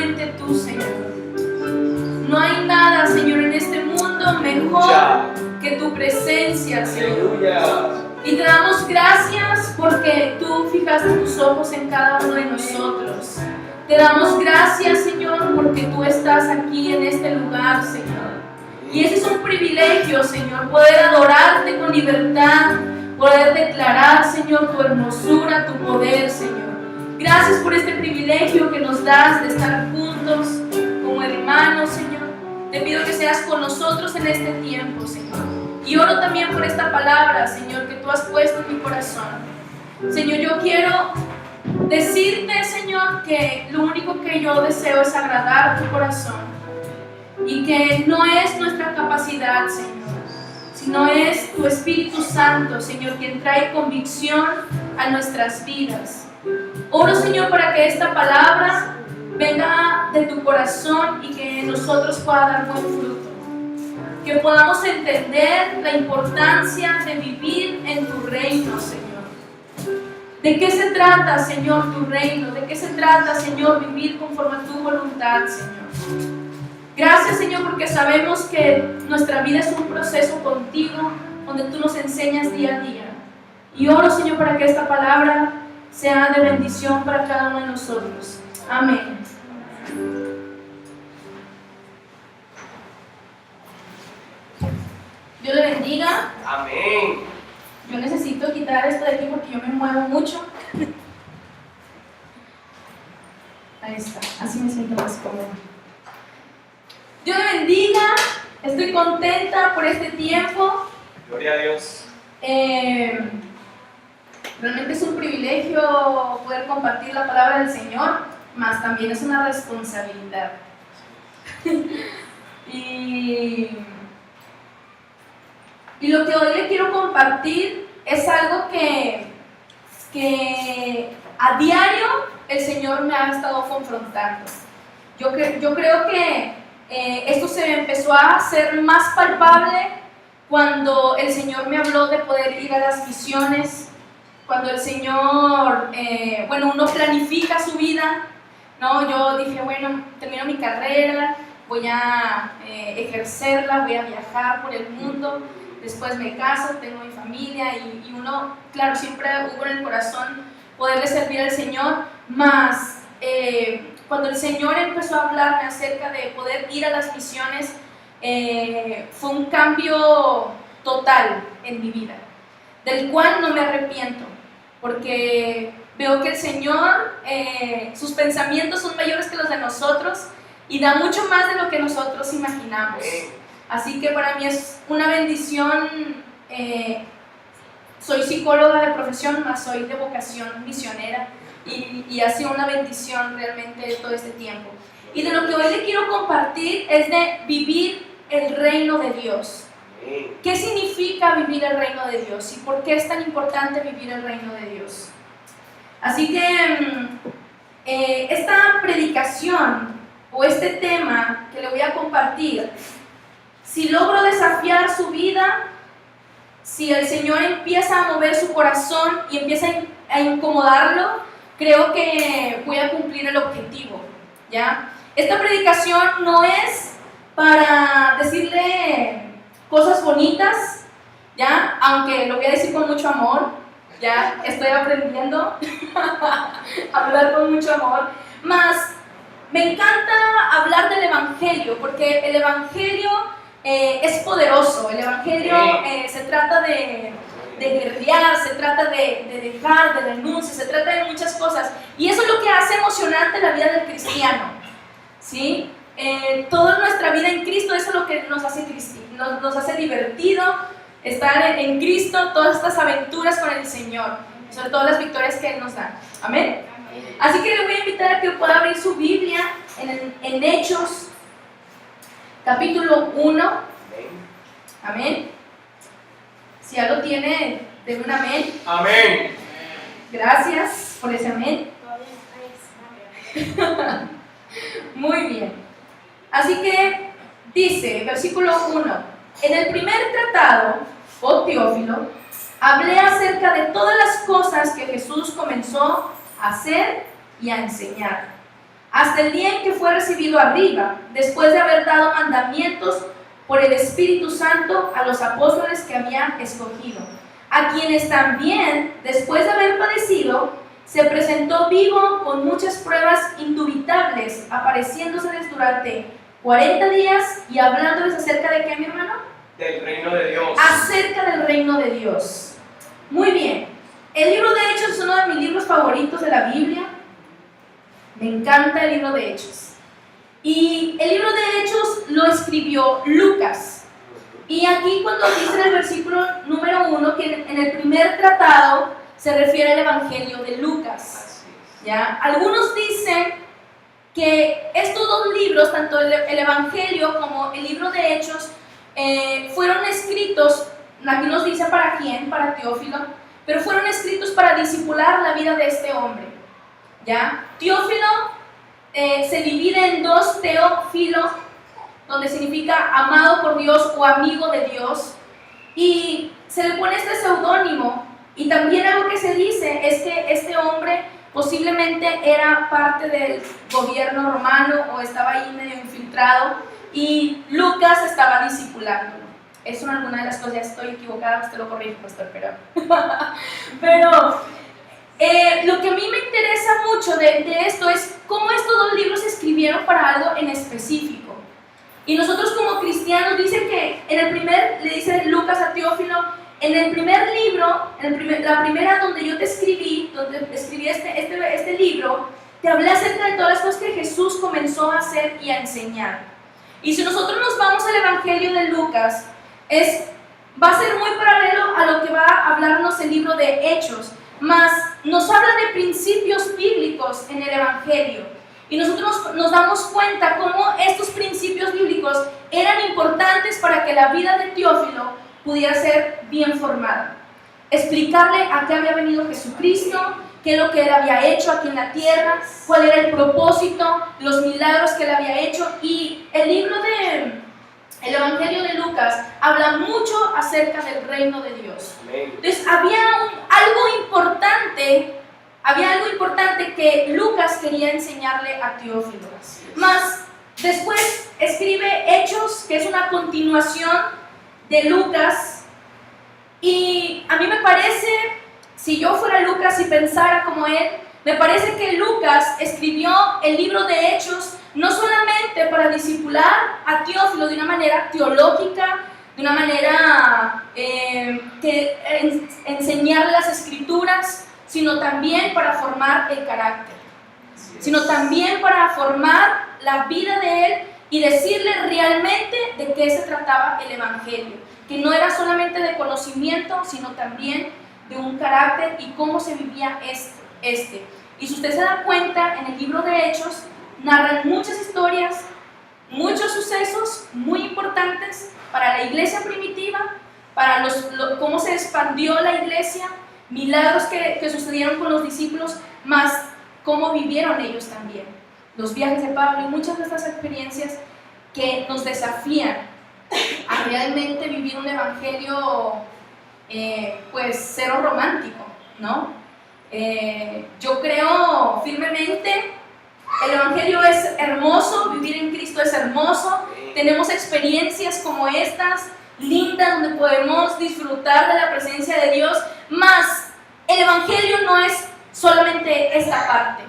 solamente tú, Señor. No hay nada, Señor, en este mundo mejor que tu presencia, Señor. Y te damos gracias porque tú fijaste tus ojos en cada uno de nosotros. Te damos gracias, Señor, porque tú estás aquí en este lugar, Señor. Y ese es un privilegio, Señor, poder adorarte con libertad, poder declarar, Señor, tu hermosura, tu poder, Señor. Gracias por este privilegio que nos das de estar juntos como hermanos, Señor. Te pido que seas con nosotros en este tiempo, Señor. Y oro también por esta palabra, Señor, que tú has puesto en mi corazón. Señor, yo quiero decirte, Señor, que lo único que yo deseo es agradar tu corazón. Y que no es nuestra capacidad, Señor, sino es tu Espíritu Santo, Señor, quien trae convicción a nuestras vidas. Oro, Señor, para que esta palabra venga de tu corazón y que en nosotros pueda dar buen fruto. Que podamos entender la importancia de vivir en tu reino, Señor. ¿De qué se trata, Señor, tu reino? ¿De qué se trata, Señor, vivir conforme a tu voluntad, Señor? Gracias, Señor, porque sabemos que nuestra vida es un proceso contigo, donde tú nos enseñas día a día. Y oro, Señor, para que esta palabra sea de bendición para cada uno de nosotros. Amén. Dios le bendiga. Amén. Yo necesito quitar esto de aquí porque yo me muevo mucho. Ahí está, así me siento más cómoda. Dios le bendiga. Estoy contenta por este tiempo. Gloria a Dios. Realmente es un privilegio poder compartir la palabra del Señor, mas también es una responsabilidad. y lo que hoy le quiero compartir es algo que a diario el Señor me ha estado confrontando. Yo creo que esto se empezó a hacer más palpable cuando el Señor me habló de poder ir a las misiones, cuando el Señor, uno planifica su vida, ¿no? Yo dije, bueno, termino mi carrera, voy a ejercerla, voy a viajar por el mundo, después me caso, tengo mi familia y uno, claro, siempre hubo en el corazón poderle servir al Señor, más cuando el Señor empezó a hablarme acerca de poder ir a las misiones, fue un cambio total en mi vida, del cual no me arrepiento, porque veo que el Señor, sus pensamientos son mayores que los de nosotros y da mucho más de lo que nosotros imaginamos. Así que para mí es una bendición. Soy psicóloga de profesión, más soy de vocación misionera y ha sido una bendición realmente todo este tiempo. Y de lo que hoy le quiero compartir es de vivir el reino de Dios. ¿Qué significa vivir el reino de Dios y por qué es tan importante vivir el reino de Dios? Así que esta predicación o este tema que le voy a compartir, si logro desafiar su vida, si el Señor empieza a mover su corazón y empieza a incomodarlo, creo que voy a cumplir el objetivo, ¿ya? Esta predicación no es para decirle cosas bonitas, ¿ya? Aunque lo voy a decir con mucho amor, ya estoy aprendiendo a hablar con mucho amor, más me encanta hablar del Evangelio, porque el Evangelio es poderoso. El Evangelio se trata de guerrear, se trata de dejar, de renuncia, se trata de muchas cosas, y eso es lo que hace emocionante la vida del cristiano, ¿sí? Toda nuestra vida en Cristo, eso es lo que nos hace divertido, estar en Cristo, todas estas aventuras con el Señor, sobre todo las victorias que Él nos da. Amén. Así que le voy a invitar a que pueda abrir su Biblia en Hechos capítulo 1. Amén. Si ya lo tiene, denme un amén. Amén. Gracias por ese amén. Muy bien. Así que dice, versículo 1: en el primer tratado, oh Teófilo, hablé acerca de todas las cosas que Jesús comenzó a hacer y a enseñar, hasta el día en que fue recibido arriba, después de haber dado mandamientos por el Espíritu Santo a los apóstoles que había escogido, a quienes también, después de haber padecido, se presentó vivo con muchas pruebas indubitables, apareciéndoseles durante 40 días y hablándoles acerca de qué, mi hermano? Del reino de Dios. Acerca del reino de Dios. Muy bien. El libro de Hechos es uno de mis libros favoritos de la Biblia. Me encanta el libro de Hechos. Y el libro de Hechos lo escribió Lucas. Y aquí cuando dice en el versículo número 1 que en el primer tratado se refiere al Evangelio de Lucas. ¿Ya? Algunos dicen que estos dos libros, tanto el Evangelio como el libro de Hechos, fueron escritos, aquí nos dice para quién, para Teófilo, pero fueron escritos para discipular la vida de este hombre. ¿Ya? Teófilo se divide en dos, Teófilo, donde significa amado por Dios o amigo de Dios, y se le pone este seudónimo. Y también algo que se dice es que este hombre posiblemente era parte del gobierno romano o estaba ahí medio infiltrado y Lucas estaba discipulándolo. Eso en alguna de las cosas, ya estoy equivocada, usted lo corrige, pastor, pero lo que a mí me interesa mucho de esto es cómo estos dos libros se escribieron para algo en específico. Y nosotros como cristianos, dicen que en el primer, le dice Lucas a Teófilo, en el primer libro, la primera donde yo te escribí, donde escribí este libro, te hablé acerca de todas las cosas que Jesús comenzó a hacer y a enseñar. Y si nosotros nos vamos al Evangelio de Lucas, va a ser muy paralelo a lo que va a hablarnos el libro de Hechos, mas nos habla de principios bíblicos en el Evangelio. Y nosotros nos damos cuenta cómo estos principios bíblicos eran importantes para que la vida de Teófilo pudiera ser bien formada. Explicarle a qué había venido Jesucristo, qué es lo que él había hecho aquí en la tierra, cuál era el propósito, los milagros que él había hecho. Y el Evangelio de Lucas habla mucho acerca del reino de Dios. Entonces había algo importante que Lucas quería enseñarle a Teófilo. Más después escribe Hechos, que es una continuación de Lucas, y a mí me parece, si yo fuera Lucas y pensara como él, me parece que Lucas escribió el libro de Hechos no solamente para discipular a Teófilo de una manera teológica, de una manera enseñarle las escrituras, sino también para formar el carácter, sino también para formar la vida de él y decirle realmente de qué se trataba el Evangelio, que no era solamente de conocimiento, sino también de un carácter y cómo se vivía este. Y si usted se da cuenta, en el libro de Hechos narran muchas historias, muchos sucesos muy importantes para la iglesia primitiva, para cómo se expandió la iglesia, milagros que sucedieron con los discípulos, más cómo vivieron ellos también, los viajes de Pablo y muchas de estas experiencias que nos desafían a realmente vivir un evangelio pues cero romántico, ¿no? Yo creo firmemente, el evangelio es hermoso, vivir en Cristo es hermoso, tenemos experiencias como estas, lindas, donde podemos disfrutar de la presencia de Dios, mas el evangelio no es solamente esta parte.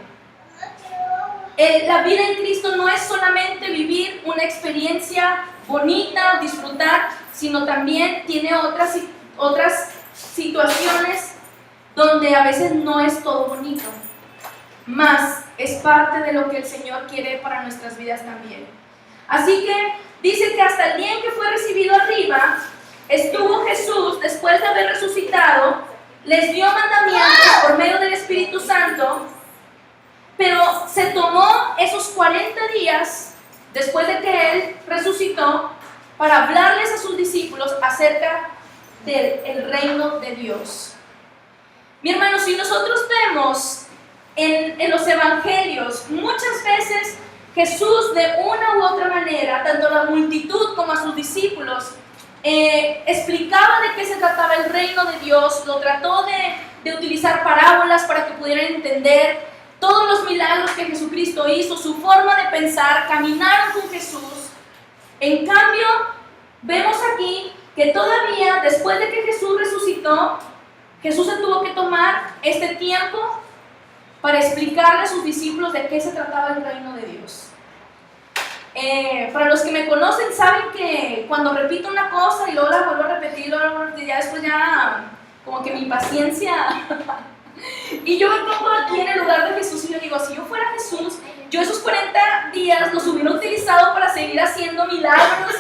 La vida en Cristo no es solamente vivir una experiencia bonita, disfrutar, sino también tiene otras situaciones donde a veces no es todo bonito, mas es parte de lo que el Señor quiere para nuestras vidas también. Así que dice que hasta el día en que fue recibido arriba, estuvo Jesús, después de haber resucitado, les dio mandamientos por medio del Espíritu Santo, pero se tomó esos 40 días después de que Él resucitó para hablarles a sus discípulos acerca del reino de Dios. Mi hermano, si nosotros vemos en los evangelios, muchas veces Jesús de una u otra manera, tanto a la multitud como a sus discípulos, explicaba de qué se trataba el reino de Dios, lo trató de utilizar parábolas para que pudieran entender, todos los milagros que Jesucristo hizo, su forma de pensar, caminaron con Jesús. En cambio, vemos aquí que todavía después de que Jesús resucitó, Jesús se tuvo que tomar este tiempo para explicarle a sus discípulos de qué se trataba el reino de Dios. Para los que me conocen saben que cuando repito una cosa y luego la vuelvo a repetir, ya después como que mi paciencia y yo me pongo aquí en el lugar de Jesús y yo digo, si yo fuera Jesús, yo esos 40 días los hubiera utilizado para seguir haciendo milagros,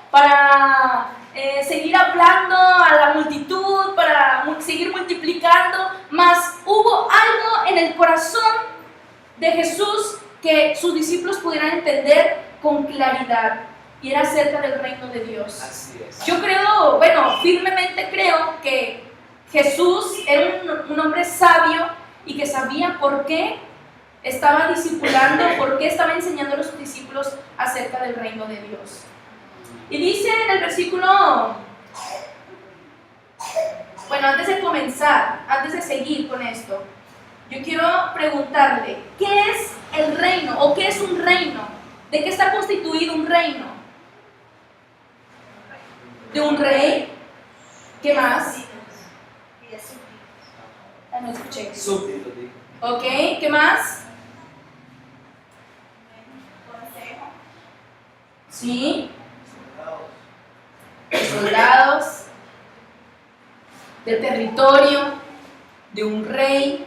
para seguir hablando a la multitud, para seguir multiplicando, mas hubo algo en el corazón de Jesús que sus discípulos pudieran entender con claridad, y era acerca del reino de Dios. Así es. Yo creo, firmemente creo que Jesús era un hombre sabio y que sabía por qué estaba discipulando, por qué estaba enseñando a los discípulos acerca del reino de Dios. Y dice en el versículo, antes de comenzar, antes de seguir con esto, yo quiero preguntarle, ¿qué es el reino o qué es un reino? ¿De qué está constituido un reino? ¿De un rey? ¿Qué más? No escuché. Súbdito, digo. Ok, ¿qué más? Sí. De soldados, de territorio, de un rey,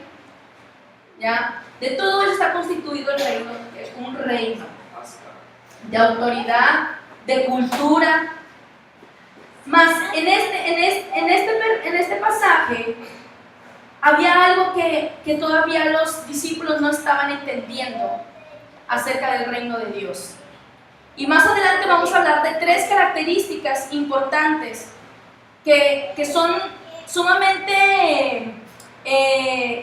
¿ya? De todo eso está constituido el reino, un reino. De autoridad, de cultura. Mas en este pasaje había algo que todavía los discípulos no estaban entendiendo acerca del reino de Dios. Y más adelante vamos a hablar de 3 características importantes que son sumamente,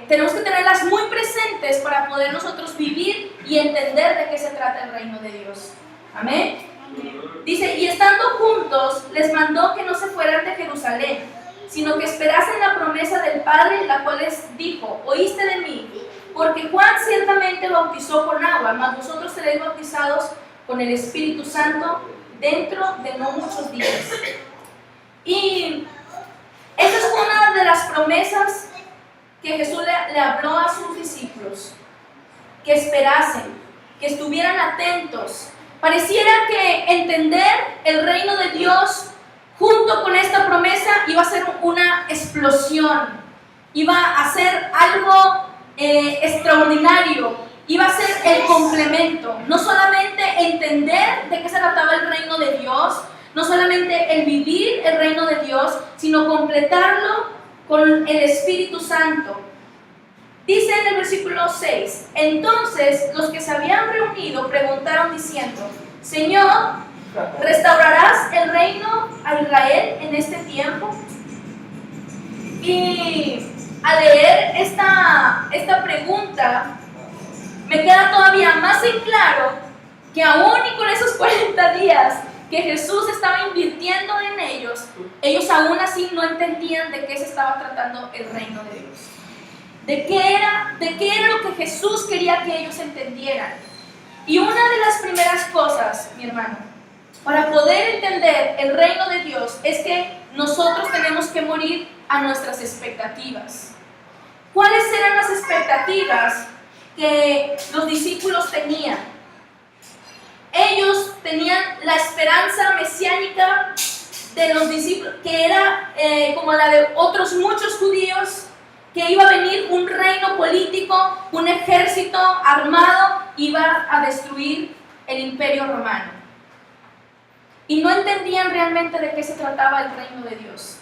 tenemos que tenerlas muy presentes para poder nosotros vivir y entender de qué se trata el reino de Dios. Amén. Dice, y estando juntos, les mandó que no se fueran de Jerusalén, sino que esperasen la promesa del Padre, la cual les dijo, oíste de mí, porque Juan ciertamente bautizó con agua, mas vosotros seréis bautizados con el Espíritu Santo dentro de no muchos días. Y esa es una de las promesas que Jesús le habló a sus discípulos, que esperasen, que estuvieran atentos. Pareciera que entender el reino de Dios junto con esta promesa iba a ser una explosión, iba a ser algo extraordinario, iba a ser el complemento. No solamente entender de qué se trataba el reino de Dios, no solamente el vivir el reino de Dios, sino completarlo con el Espíritu Santo. Dice en el versículo 6, entonces los que se habían reunido preguntaron diciendo, Señor, ¿restaurarás el reino a Israel en este tiempo? Y al leer esta pregunta, me queda todavía más en claro que aún y con esos 40 días que Jesús estaba invirtiendo en ellos aún así no entendían de qué se estaba tratando el reino de Dios. ¿De qué era lo que Jesús quería que ellos entendieran? Y una de las primeras cosas, mi hermano, para poder entender el reino de Dios es que nosotros tenemos que morir a nuestras expectativas. ¿Cuáles eran las expectativas que los discípulos tenían? Ellos tenían la esperanza mesiánica de los discípulos, que era como la de otros muchos judíos, que iba a venir un reino político, un ejército armado, iba a destruir el imperio romano. Y no entendían realmente de qué se trataba el reino de Dios.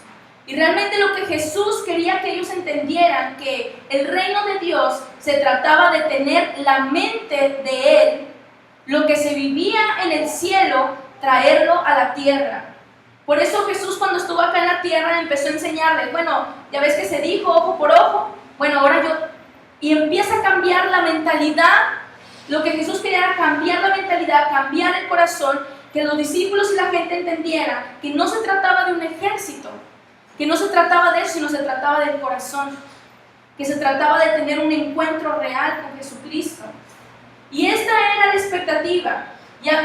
Y realmente lo que Jesús quería que ellos entendieran, que el reino de Dios se trataba de tener la mente de Él, lo que se vivía en el cielo, traerlo a la tierra. Por eso Jesús, cuando estuvo acá en la tierra, empezó a enseñarles, bueno, ya ves que se dijo ojo por ojo, bueno, ahora y empieza a cambiar la mentalidad. Lo que Jesús quería era cambiar la mentalidad, cambiar el corazón, que los discípulos y la gente entendiera que no se trataba de un ejército, que no se trataba de eso, sino se trataba del corazón, que se trataba de tener un encuentro real con Jesucristo. Y esta era la expectativa.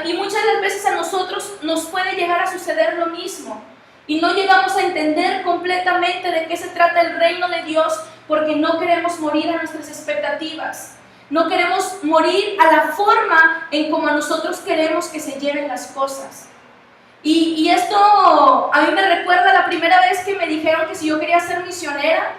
Y muchas de las veces a nosotros nos puede llegar a suceder lo mismo. Y no llegamos a entender completamente de qué se trata el reino de Dios porque no queremos morir a nuestras expectativas. No queremos morir a la forma en como nosotros queremos que se lleven las cosas. Y esto a mí me recuerda la primera vez que me dijeron que si yo quería ser misionera,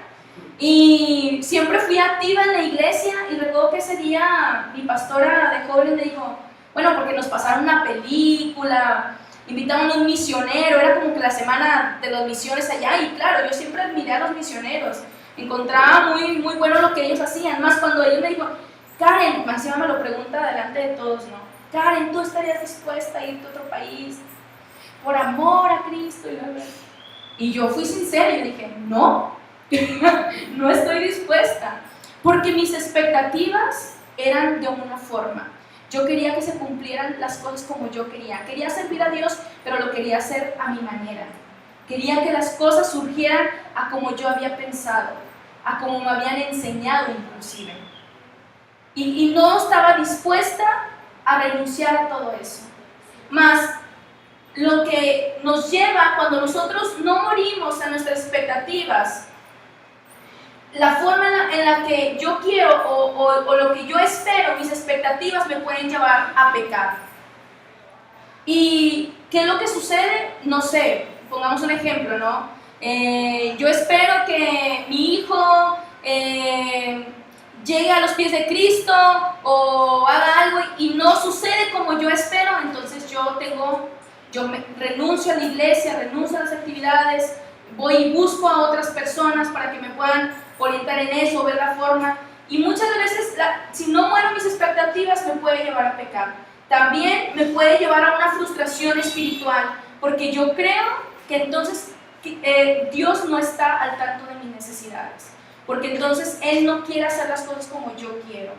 y siempre fui activa en la iglesia, y recuerdo que ese día mi pastora de jóvenes me dijo, bueno, porque nos pasaron una película, invitaron a un misionero, era como que la semana de las misiones allá, y claro, yo siempre admiré a los misioneros, encontraba muy bueno lo que ellos hacían, más cuando ellos me dijo, Karen, encima me lo pregunta delante de todos, ¿no? Karen, ¿tú estarías dispuesta a irte a otro país por amor a Cristo? Y yo fui sincera y dije, no, no estoy dispuesta, porque mis expectativas eran de una forma. Yo quería que se cumplieran las cosas como yo quería servir a Dios, pero lo quería hacer a mi manera. Quería que las cosas surgieran a como yo había pensado, a como me habían enseñado inclusive. Y no estaba dispuesta a renunciar a todo eso. Más lo que nos lleva cuando nosotros no morimos a nuestras expectativas, la forma en la que yo quiero o lo que yo espero, mis expectativas me pueden llevar a pecar. ¿Y qué es lo que sucede? No sé, pongamos un ejemplo, ¿no? Yo espero que mi hijo llegue a los pies de Cristo o haga algo y no sucede como yo espero, entonces yo renuncio a la iglesia, renuncio a las actividades, voy y busco a otras personas para que me puedan orientar en eso, ver la forma. Y muchas veces, si no muero mis expectativas, me puede llevar a pecar. También me puede llevar a una frustración espiritual, porque yo creo que entonces Dios no está al tanto de mis necesidades, porque entonces Él no quiere hacer las cosas como yo quiero.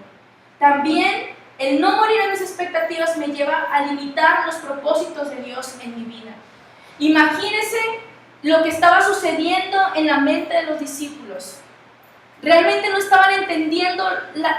También el no morir a mis expectativas me lleva a limitar los propósitos de Dios en mi vida. Imagínense lo que estaba sucediendo en la mente de los discípulos. Realmente no estaban entendiendo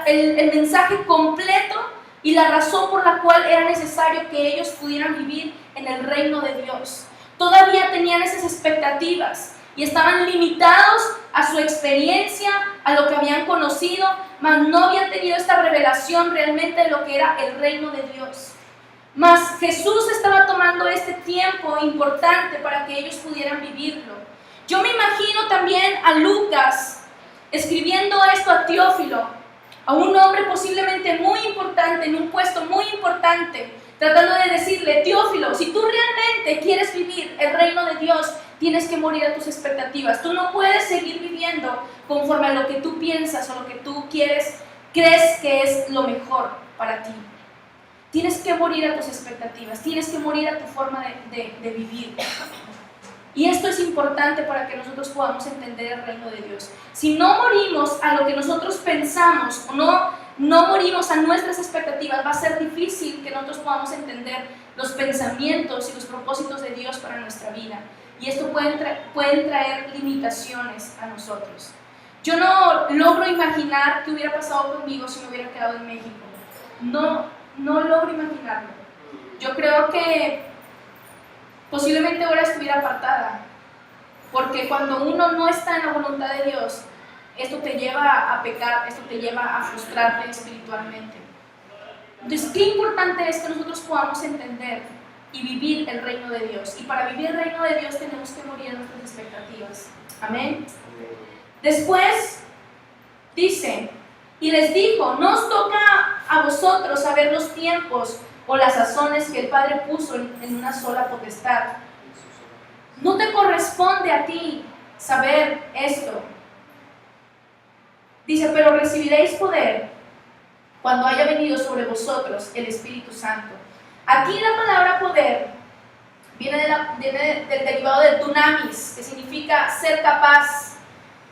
el mensaje completo y la razón por la cual era necesario que ellos pudieran vivir en el reino de Dios. Todavía tenían esas expectativas y estaban limitados a su experiencia, a lo que habían conocido, mas no habían tenido esta revelación realmente de lo que era el reino de Dios. Mas Jesús estaba tomando este tiempo importante para que ellos pudieran vivirlo. Yo me imagino también a Lucas escribiendo esto a Teófilo, a un hombre posiblemente muy importante, en un puesto muy importante, tratando de decirle, Teófilo, si tú realmente quieres vivir el reino de Dios, tienes que morir a tus expectativas. Tú no puedes seguir viviendo conforme a lo que tú piensas o lo que tú crees que es lo mejor para ti. Tienes que morir a tus expectativas, tienes que morir a tu forma de vivir. Y esto es importante para que nosotros podamos entender el reino de Dios. Si no morimos a lo que nosotros pensamos o no morimos a nuestras expectativas, va a ser difícil que nosotros podamos entender los pensamientos y los propósitos de Dios para nuestra vida. Y esto puede traer limitaciones a nosotros. Yo no logro imaginar qué hubiera pasado conmigo si me hubiera quedado en México. No logro imaginarlo. Yo creo que posiblemente ahora estuviera apartada, porque cuando uno no está en la voluntad de Dios, esto te lleva a pecar, esto te lleva a frustrarte espiritualmente. Entonces, qué importante es que nosotros podamos entender y vivir el reino de Dios. Y para vivir el reino de Dios tenemos que morir a nuestras expectativas. Amén. Después dice, y les dijo, no os toca a vosotros saber los tiempos o las sazones que el Padre puso en una sola potestad. No te corresponde a ti saber esto. Dice, pero recibiréis poder cuando haya venido sobre vosotros el Espíritu Santo. Aquí la palabra poder viene del derivado de dunamis, que significa ser capaz,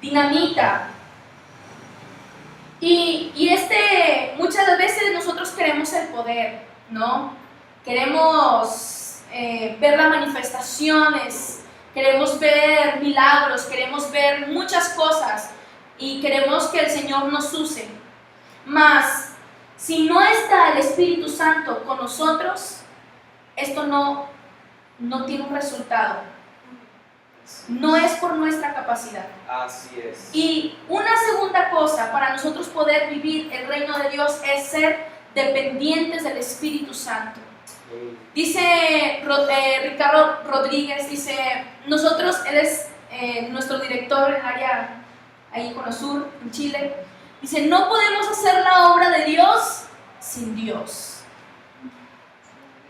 dinamita. Y muchas veces nosotros queremos el poder, ¿no? Queremos ver las manifestaciones, queremos ver milagros, queremos ver muchas cosas, y queremos que el Señor nos use. Mas, si no está el Espíritu Santo con nosotros, esto no tiene un resultado. No es por nuestra capacidad. Así es. Y una segunda cosa para nosotros poder vivir el reino de Dios es ser dependientes del Espíritu Santo. Dice Ricardo Rodríguez, dice, nosotros, él es nuestro director en el área ahí con Sur, en Chile, dice, no podemos hacer la obra de Dios sin Dios.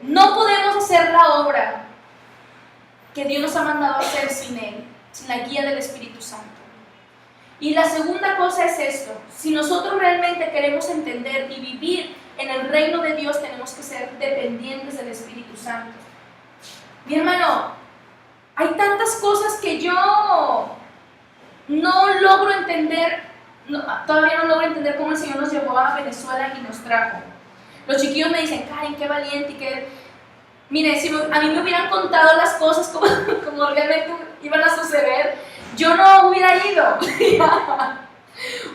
No podemos hacer la obra que Dios nos ha mandado a hacer sin Él, sin la guía del Espíritu Santo. Y la segunda cosa es esto: si nosotros realmente queremos entender y vivir en el reino de Dios, tenemos que ser dependientes del Espíritu Santo. Mi hermano, hay tantas cosas que yo no logro entender, todavía no logro entender cómo el Señor nos llevó a Venezuela y nos trajo. Los chiquillos me dicen, Karen, qué valiente y qué... Mire, si a mí me hubieran contado las cosas como realmente iban a suceder, yo no hubiera ido.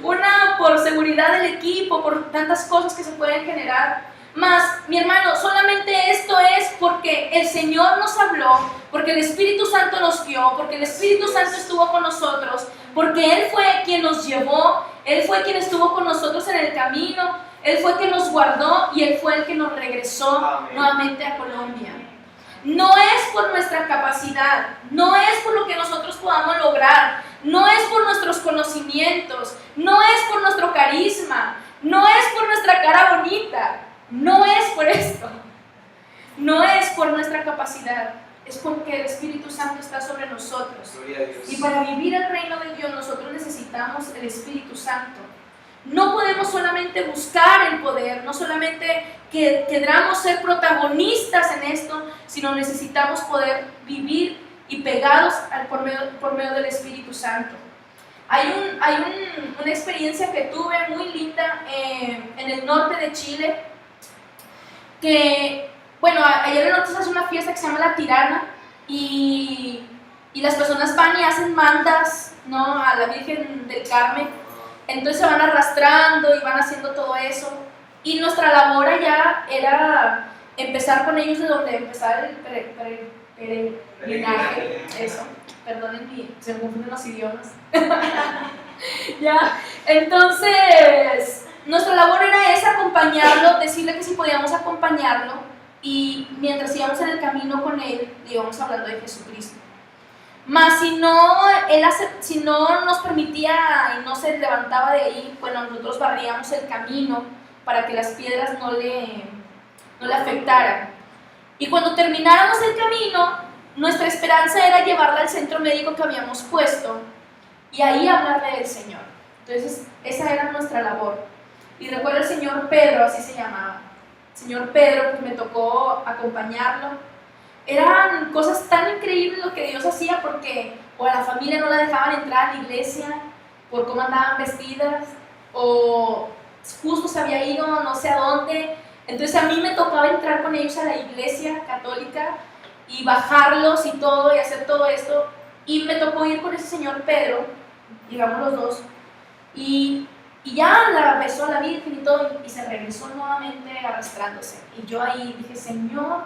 Una, por seguridad del equipo, por tantas cosas que se pueden generar. Mas, mi hermano, solamente esto es porque el Señor nos habló, porque el Espíritu Santo nos guió, porque el Espíritu Santo estuvo con nosotros, porque Él fue quien nos llevó, Él fue quien estuvo con nosotros en el camino, Él fue quien nos guardó y Él fue el que nos regresó nuevamente a Colombia. No es por nuestra capacidad, no es por lo que nosotros podamos lograr, no es por nuestros conocimientos, no es por nuestro carisma, no es por nuestra cara bonita, no es por esto, no es por nuestra capacidad, es porque el Espíritu Santo está sobre nosotros. Y para vivir el reino de Dios nosotros necesitamos el Espíritu Santo. No podemos solamente buscar el poder, no solamente que queramos ser protagonistas en esto, sino necesitamos poder vivir y pegados por medio del Espíritu Santo. Hay una experiencia que tuve muy linda en el norte de Chile, que, bueno, allá en el norte se hace una fiesta que se llama La Tirana, y las personas van y hacen mandas, ¿no?, a la Virgen del Carmen. Entonces se van arrastrando y van haciendo todo eso. Y nuestra labor allá era empezar con ellos de donde empezar el peregrinaje. Eso, perdonen, se me confunden los idiomas. ¿Ya? Entonces, nuestra labor era esa, acompañarlo, decirle que si podíamos acompañarlo. Y mientras íbamos en el camino con él, le íbamos hablando de Jesucristo. Mas si no nos permitía y no se levantaba de ahí, bueno, nosotros barríamos el camino para que las piedras no le afectaran. Y cuando termináramos el camino, nuestra esperanza era llevarla al centro médico que habíamos puesto y ahí hablarle del Señor. Entonces, esa era nuestra labor. Y recuerdo el señor Pedro, así se llamaba. El señor Pedro, pues me tocó acompañarlo. Eran cosas tan increíbles lo que Dios hacía, porque o a la familia no la dejaban entrar a la iglesia por cómo andaban vestidas, o justo se había ido no sé a dónde. Entonces a mí me tocaba entrar con ellos a la iglesia católica y bajarlos y todo y hacer todo esto, y me tocó ir con ese señor Pedro, digamos los dos, y ya la besó a la Virgen y todo, y se regresó nuevamente arrastrándose. Y yo ahí dije, Señor,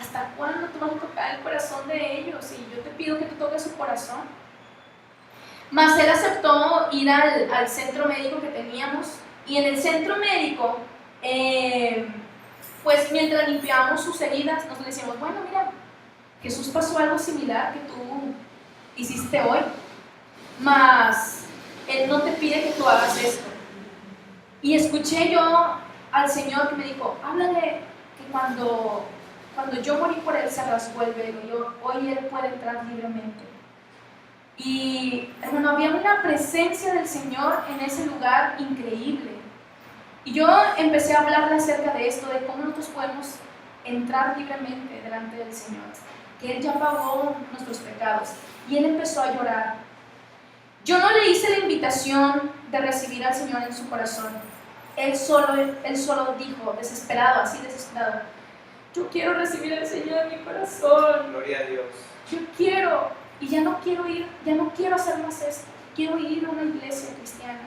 ¿hasta cuándo tú vas a tocar el corazón de ellos? Y yo te pido que tú toques su corazón. Mas él aceptó ir al centro médico que teníamos, y en el centro médico, pues mientras limpiábamos sus heridas, nos decíamos, bueno, mira, Jesús pasó algo similar que tú hiciste hoy, mas Él no te pide que tú hagas esto. Y escuché yo al Señor que me dijo, háblale que cuando yo morí por Él se rasgó el velo, y hoy Él puede entrar libremente. Y bueno, había una presencia del Señor en ese lugar increíble. Y yo empecé a hablarle acerca de esto, de cómo nosotros podemos entrar libremente delante del Señor, que Él ya pagó nuestros pecados. Y Él empezó a llorar. Yo no le hice la invitación de recibir al Señor en su corazón. Él solo dijo, desesperado, así desesperado, yo quiero recibir al Señor en mi corazón. Gloria a Dios. Yo quiero, y ya no quiero ir, ya no quiero hacer más esto. quiero ir a una iglesia cristiana.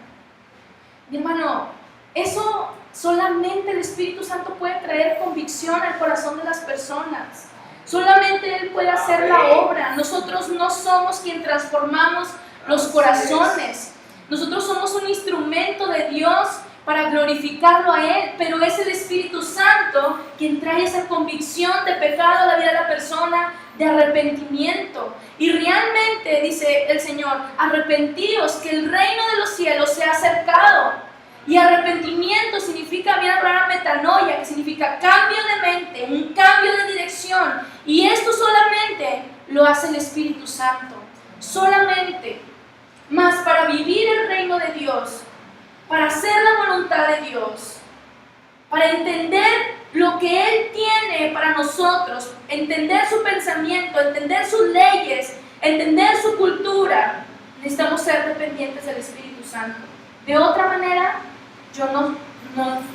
Mi hermano, eso solamente el Espíritu Santo puede traer convicción al corazón de las personas. Solamente Él puede hacer la obra. Nosotros no somos quien transformamos los corazones. Nosotros somos un instrumento de Dios para glorificarlo a Él, pero es el Espíritu Santo quien trae esa convicción de pecado a la vida de la persona, de arrepentimiento. Y realmente, dice el Señor, arrepentíos, que el reino de los cielos se ha acercado. Y arrepentimiento significa, bien la palabra metanoia, que significa cambio de mente, un cambio de dirección. Y esto solamente lo hace el Espíritu Santo. Solamente. Mas para vivir el reino de Dios, para hacer la voluntad de Dios, para entender lo que Él tiene para nosotros, entender su pensamiento, entender sus leyes, entender su cultura, necesitamos ser dependientes del Espíritu Santo. De otra manera, yo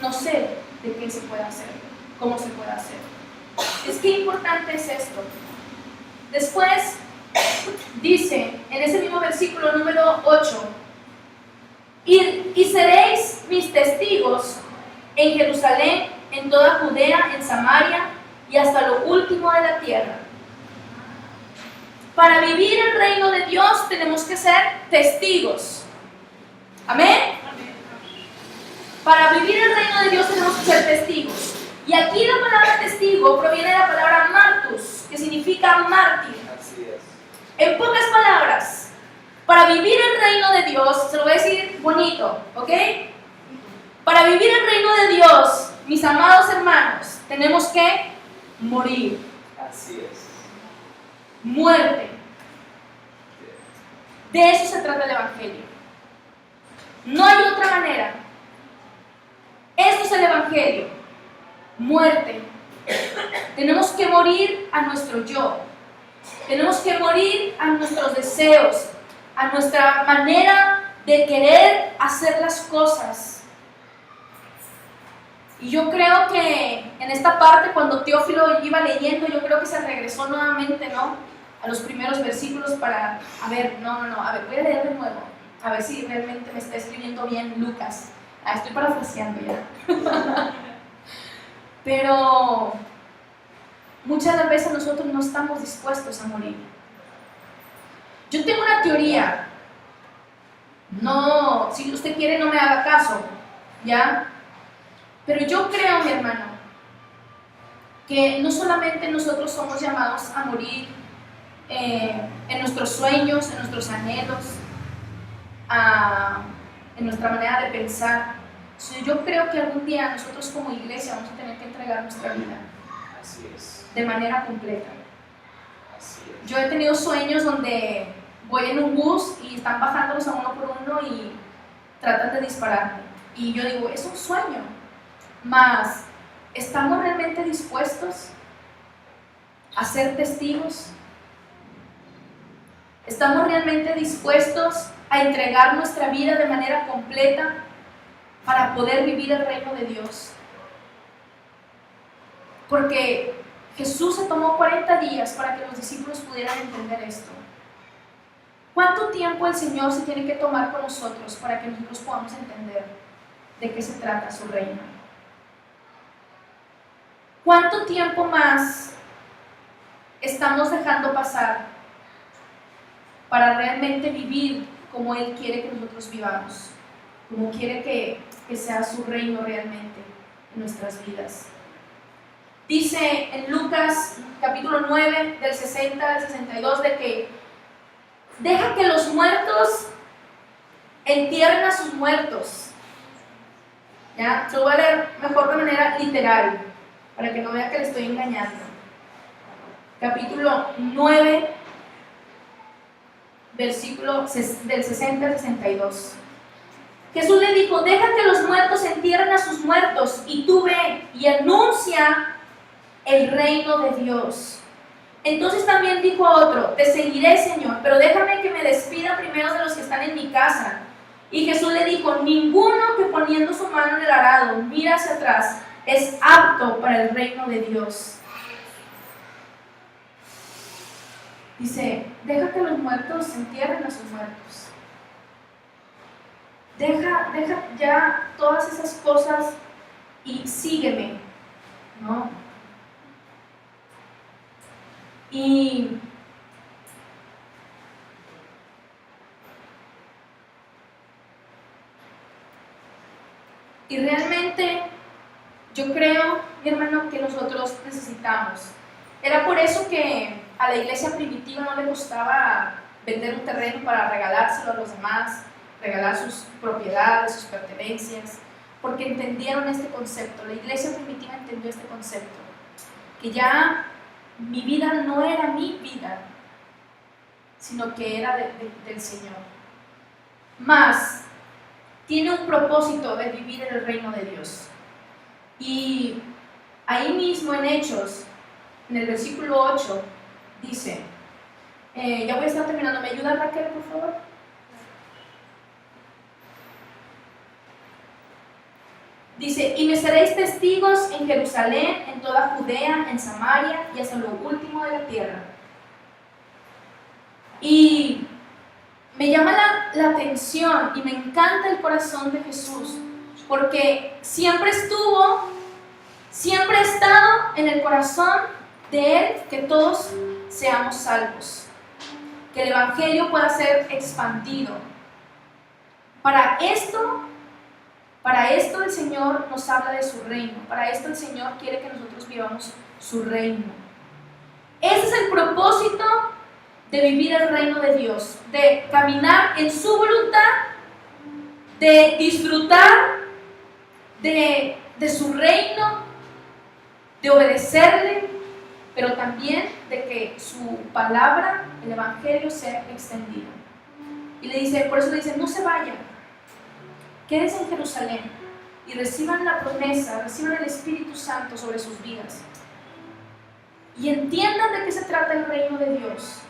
no sé de qué se puede hacer, cómo se puede hacer. Es que importante es esto. Después dice, en ese mismo versículo número 8, y seréis mis testigos en Jerusalén, en toda Judea, en Samaria y hasta lo último de la tierra. Para vivir el reino de Dios tenemos que ser testigos. Amén. Para vivir el reino de Dios tenemos que ser testigos. Y aquí la palabra testigo proviene de la palabra martus, que significa mártir. Así es. En pocas palabras, para vivir el reino de Dios, se lo voy a decir bonito, ¿ok? Para vivir el reino de Dios, mis amados hermanos, tenemos que morir. Así es. Muerte. De eso se trata el Evangelio. No hay otra manera. Esto es el Evangelio. Muerte. Tenemos que morir a nuestro yo. Tenemos que morir a nuestros deseos, a nuestra manera de querer hacer las cosas. Y yo creo que en esta parte, cuando Teófilo iba leyendo, yo creo que se regresó nuevamente, ¿no?, a los primeros versículos para, a ver, voy a leer de nuevo, a ver si realmente me está escribiendo bien Lucas. Estoy parafraseando ya. Pero muchas de las veces nosotros no estamos dispuestos a morir. Yo tengo una teoría. No, si usted quiere no me haga caso, ¿ya? Pero yo creo, mi hermano, que no solamente nosotros somos llamados a morir en nuestros sueños, en nuestros anhelos, en nuestra manera de pensar. Yo creo que algún día nosotros como iglesia vamos a tener que entregar nuestra vida. Así es. De manera completa. Así es. Yo he tenido sueños donde voy en un bus y están bajándolos a uno por uno y tratan de dispararme. Y yo digo, es un sueño. Mas, ¿estamos realmente dispuestos a ser testigos? ¿Estamos realmente dispuestos a entregar nuestra vida de manera completa para poder vivir el reino de Dios? Porque Jesús se tomó 40 días para que los discípulos pudieran entender esto. ¿Cuánto tiempo el Señor se tiene que tomar con nosotros para que nosotros podamos entender de qué se trata su reino? ¿Cuánto tiempo más estamos dejando pasar para realmente vivir como Él quiere que nosotros vivamos? Como quiere que sea su reino realmente en nuestras vidas. Dice en Lucas capítulo 9 del 60 al 62 de que deja que los muertos entierren a sus muertos. ¿Ya? Se lo voy a leer mejor de manera literal para que no vea que le estoy engañando. Capítulo 9 versículo del 60 al 62. Jesús le dijo, deja que los muertos entierren a sus muertos y tú ve y anuncia el reino de Dios. Entonces también dijo a otro, te seguiré, Señor, pero déjame que me despida primero de los que están en mi casa. Y Jesús le dijo, ninguno que poniendo su mano en el arado mira hacia atrás es apto para el reino de Dios. Dice, deja que los muertos entierren a sus muertos. deja ya todas esas cosas y sígueme, ¿no? Y realmente yo creo, mi hermano, que nosotros necesitamos. Era por eso que a la iglesia primitiva no le costaba vender un terreno para regalárselo a los demás, regalar sus propiedades, sus pertenencias, porque entendieron este concepto. La iglesia primitiva entendió este concepto, que ya mi vida no era mi vida, sino que era del Señor. Más, tiene un propósito de vivir en el reino de Dios. Y ahí mismo en Hechos, en el versículo 8, dice, ya voy a estar terminando, ¿me ayuda Raquel, por favor? Dice, y me seréis testigos en Jerusalén, en toda Judea, en Samaria y hasta lo último de la tierra. Y me llama la atención y me encanta el corazón de Jesús, porque siempre ha estado en el corazón de Él que todos seamos salvos, que el Evangelio pueda ser expandido. Para esto el Señor nos habla de su reino, para esto el Señor quiere que nosotros vivamos su reino. Ese es el propósito de vivir el reino de Dios, de caminar en su voluntad, de disfrutar de su reino, de obedecerle, pero también de que su palabra, el Evangelio, sea extendido. Y le dice, por eso le dice, no se vayan, quédense en Jerusalén y reciban la promesa, reciban el Espíritu Santo sobre sus vidas. Y entiendan de qué se trata el reino de Dios,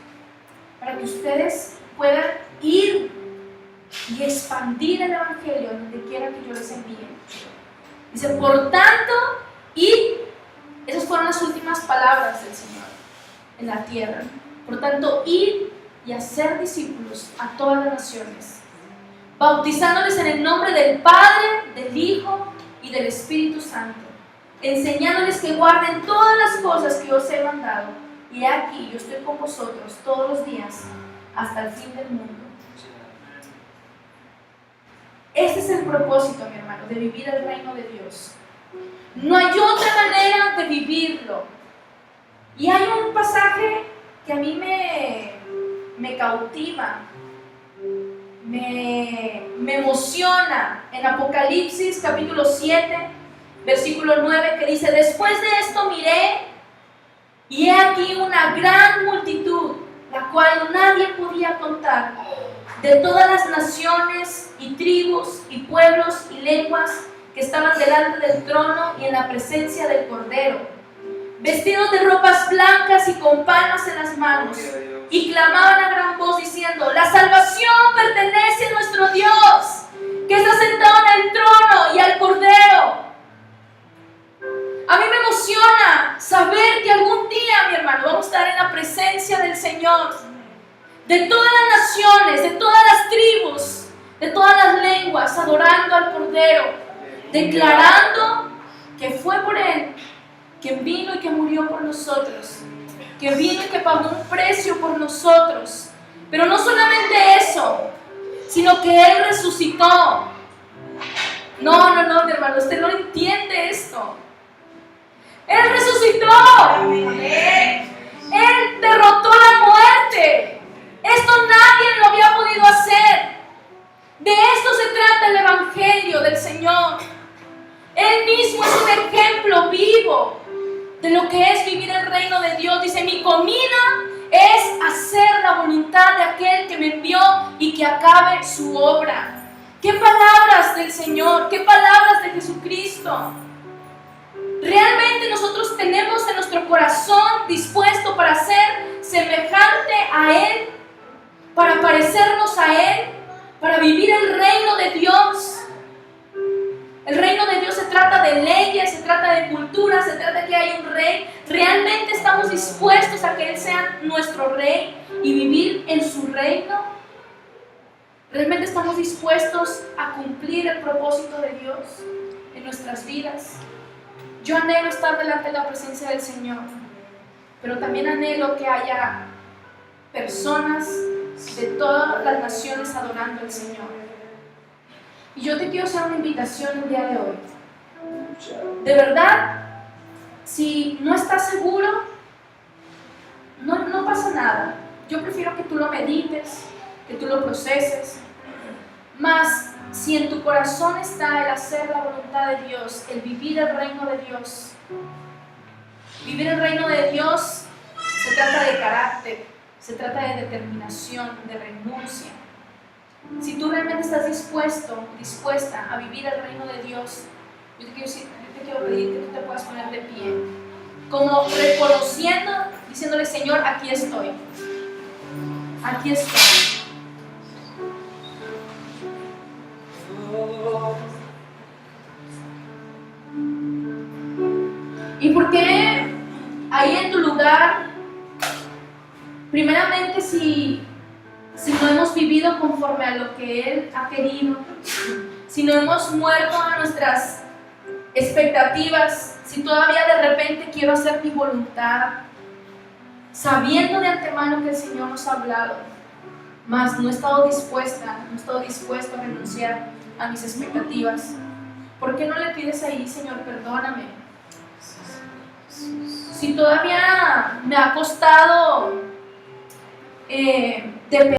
para que ustedes puedan ir y expandir el Evangelio donde quiera que yo les envíe. Dice, por tanto, id. Esas fueron las últimas palabras del Señor en la tierra. Por tanto, id y hacer discípulos a todas las naciones, bautizándoles en el nombre del Padre, del Hijo y del Espíritu Santo, enseñándoles que guarden todas las cosas que os he mandado. Y aquí yo estoy con vosotros todos los días hasta el fin del mundo. Este es el propósito, mi hermano, de vivir el reino de Dios. No hay otra manera de vivirlo. Y hay un pasaje que a mí me cautiva, me emociona, en Apocalipsis capítulo 7, versículo 9, que dice, después de esto miré, y he aquí una gran multitud, la cual nadie podía contar, de todas las naciones y tribus y pueblos y lenguas, que estaban delante del trono y en la presencia del Cordero, vestidos de ropas blancas y con palmas en las manos, y clamaban a gran voz diciendo, la salvación pertenece a nuestro Dios, que está sentado en el trono y al Cordero. A mí me emociona saber que algún día, mi hermano, vamos a estar en la presencia del Señor, de todas las naciones, de todas las tribus, de todas las lenguas, adorando al Cordero, declarando que fue por Él que vino y que murió por nosotros, que vino y que pagó un precio por nosotros. Pero no solamente eso, sino que Él resucitó. No, mi hermano, usted no entiende esto. Él resucitó. Él derrotó la muerte. Esto nadie lo había podido hacer. De esto se trata el Evangelio del Señor. Él mismo es un ejemplo vivo de lo que es vivir el reino de Dios. Dice, mi comida es hacer la voluntad de aquel que me envió y que acabe su obra. ¿Qué palabras del Señor? ¿Qué palabras de Jesucristo? Realmente nosotros tenemos en nuestro corazón dispuesto para ser semejante a Él, para parecernos a Él, para vivir el reino de Dios. El reino de Dios se trata de leyes, se trata de cultura, se trata de que hay un rey. ¿Realmente estamos dispuestos a que Él sea nuestro rey y vivir en su reino? ¿Realmente estamos dispuestos a cumplir el propósito de Dios en nuestras vidas? Yo anhelo estar delante de la presencia del Señor, pero también anhelo que haya personas de todas las naciones adorando al Señor. Y yo te quiero hacer una invitación el día de hoy. De verdad, si no estás seguro, no pasa nada. Yo prefiero que tú lo medites, que tú lo proceses. Mas si en tu corazón está el hacer la voluntad de Dios, el vivir el reino de Dios, vivir el reino de Dios se trata de carácter, se trata de determinación, de renuncia. Si tú realmente estás dispuesta a vivir el reino de Dios, yo te quiero pedir que tú te puedas poner de pie, como reconociendo, diciéndole: Señor, aquí estoy. Aquí estoy. ¿Y por qué ahí en tu lugar? Primeramente, si no hemos vivido conforme a lo que Él ha querido, si no hemos muerto a nuestras expectativas, si todavía de repente quiero hacer mi voluntad, sabiendo de antemano que el Señor nos ha hablado, mas no he estado dispuesto a renunciar a mis expectativas, ¿por qué no le pides ahí: Señor, perdóname? Si todavía me ha costado depender